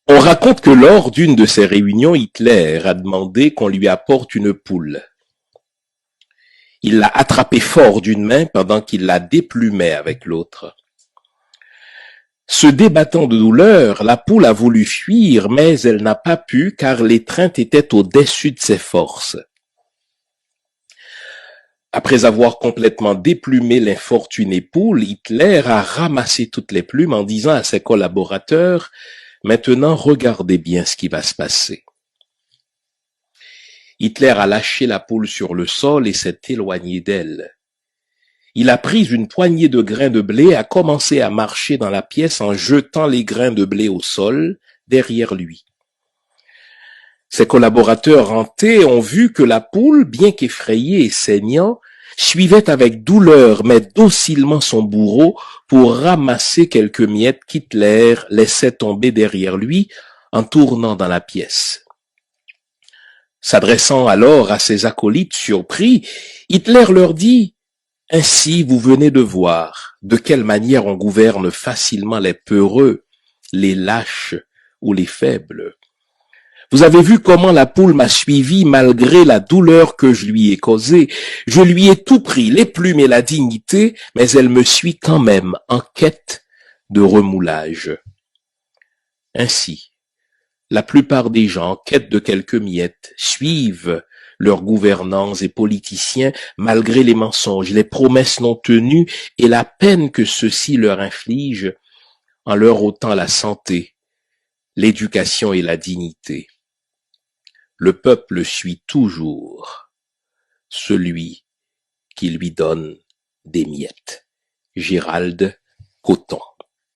On raconte que lors d'une de ces réunions, Hitler a demandé qu'on lui apporte une poule. Il l'a attrapée fort d'une main pendant qu'il la déplumait avec l'autre. Se débattant de douleur, la poule a voulu fuir, mais elle n'a pas pu car l'étreinte était au-dessus de ses forces. Après avoir complètement déplumé l'infortunée poule, Hitler a ramassé toutes les plumes en disant à ses collaborateurs « Maintenant, regardez bien ce qui va se passer ». Hitler a lâché la poule sur le sol et s'est éloigné d'elle. Il a pris une poignée de grains de blé et a commencé à marcher dans la pièce en jetant les grains de blé au sol derrière lui. Ses collaborateurs hantés ont vu que la poule, bien qu'effrayée et saignant, suivait avec douleur mais docilement son bourreau pour ramasser quelques miettes qu'Hitler laissait tomber derrière lui en tournant dans la pièce. S'adressant alors à ses acolytes surpris, Hitler leur dit « Ainsi vous venez de voir de quelle manière on gouverne facilement les peureux, les lâches ou les faibles. Vous avez vu comment la poule m'a suivi malgré la douleur que je lui ai causée. Je lui ai tout pris, les plumes et la dignité, mais elle me suit quand même en quête de remoulage. » Ainsi, la plupart des gens, en quête de quelques miettes, suivent leurs gouvernants et politiciens malgré les mensonges, les promesses non tenues et la peine que ceux-ci leur infligent en leur ôtant la santé, l'éducation et la dignité. Le peuple suit toujours celui qui lui donne des miettes. Gérald Coton.